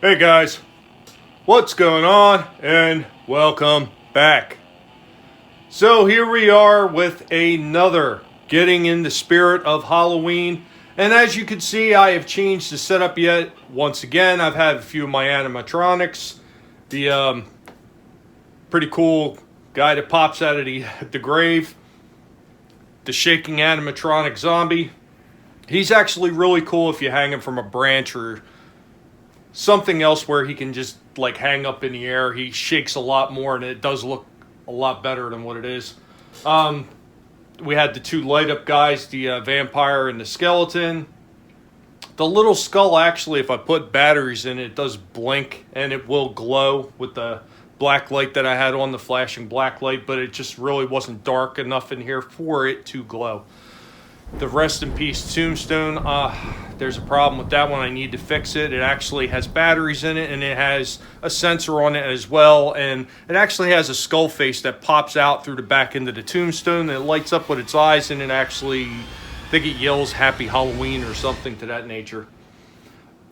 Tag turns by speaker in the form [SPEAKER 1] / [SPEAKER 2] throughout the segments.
[SPEAKER 1] Hey guys, what's going on? And welcome back. So here we are with another getting in the spirit of Halloween. And as you can see, I have changed the setup yet. Once again, I've had a few of my animatronics. The pretty cool guy that pops out of the grave. The shaking animatronic zombie. He's actually really cool if you hang him from a branch or something else where he can just like hang up in the air. He shakes a lot more and it does look a lot better than what it is. We had the two light up guys, the vampire and the skeleton. The little skull, actually, if I put batteries in it, it does blink and it will glow with the black light that I had on, the flashing black light, but it just really wasn't dark enough in here for it to glow. The rest in peace tombstone, there's a problem with that one. I need to fix it. It actually has batteries in it and it has a sensor on it as well, and it actually has a skull face that pops out through the back end of the tombstone and it lights up with its eyes, and it actually, I think it yells Happy Halloween or something to that nature.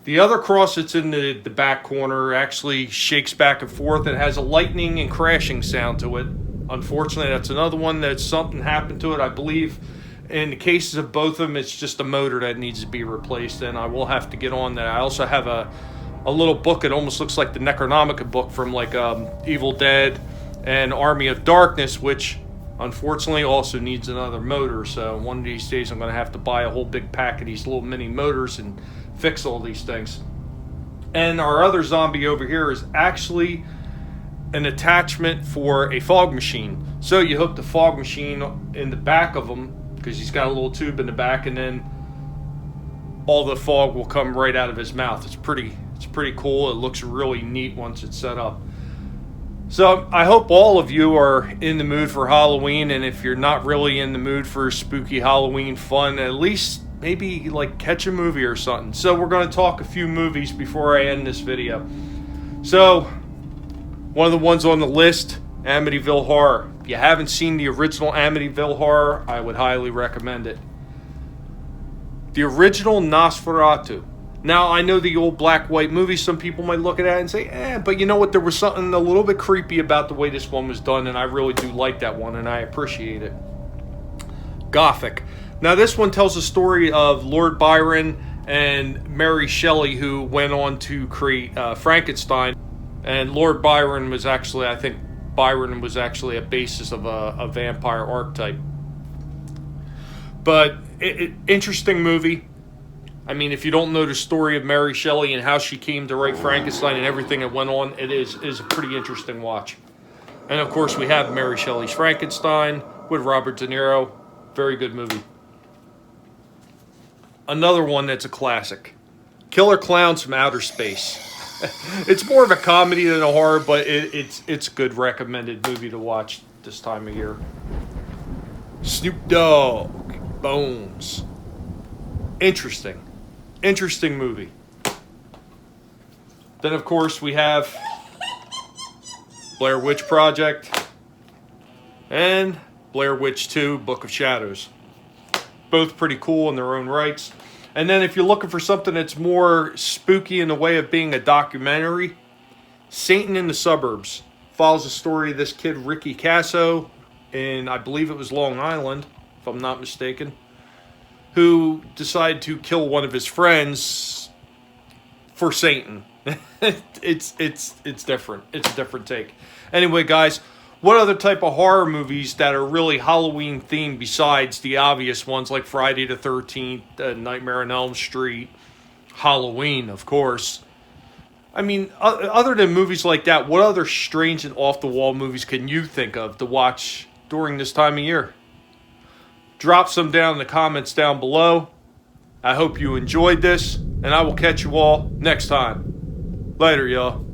[SPEAKER 1] The other cross that's in the back corner actually shakes back and forth and has a lightning and crashing sound to it. Unfortunately, that's another one that something happened to it, I believe. In the cases of both of them, it's just a motor that needs to be replaced, and I will have to get on that. I also have a little book. It almost looks like the Necronomicon book from like Evil Dead and Army of Darkness, which unfortunately also needs another motor. So one of these days I'm going to have to buy a whole big pack of these little mini motors and fix all these things. And our other zombie over here is actually an attachment for a fog machine. So you hook the fog machine in the back of them, because he's got a little tube in the back, and then all the fog will come right out of his mouth. It's pretty cool. It looks really neat once it's set up. So I hope all of you are in the mood for Halloween, and if you're not really in the mood for spooky Halloween fun, at least maybe like catch a movie or something. So we're going to talk a few movies before I end this video. So one of the ones on the list, Amityville Horror. If you haven't seen the original Amityville Horror, I would highly recommend it. The original Nosferatu. Now, I know the old black-white movie, some people might look at that and say, but you know what, there was something a little bit creepy about the way this one was done, and I really do like that one, and I appreciate it. Gothic. Now, this one tells the story of Lord Byron and Mary Shelley, who went on to create Frankenstein, and Lord Byron was actually, I think, Byron was actually a basis of a vampire archetype. But interesting movie. I mean, if you don't know the story of Mary Shelley and how she came to write Frankenstein and everything that went on, it is a pretty interesting watch. And of course, we have Mary Shelley's Frankenstein with Robert De Niro. Very good movie. Another one that's a classic. Killer Clowns from Outer Space. It's more of a comedy than a horror, but it's a good recommended movie to watch this time of year. Snoop Dogg, Bones. Interesting movie. Then, of course, we have Blair Witch Project and Blair Witch 2, Book of Shadows. Both pretty cool in their own rights. And then if you're looking for something that's more spooky in the way of being a documentary, Satan in the Suburbs follows the story of this kid, Ricky Casso, in, I believe it was Long Island, if I'm not mistaken, who decided to kill one of his friends for Satan. It's different. It's a different take. Anyway, guys, what other type of horror movies that are really Halloween themed besides the obvious ones like Friday the 13th, Nightmare on Elm Street, Halloween, of course. I mean, other than movies like that, what other strange and off-the-wall movies can you think of to watch during this time of year? Drop some down in the comments down below. I hope you enjoyed this, and I will catch you all next time. Later, y'all.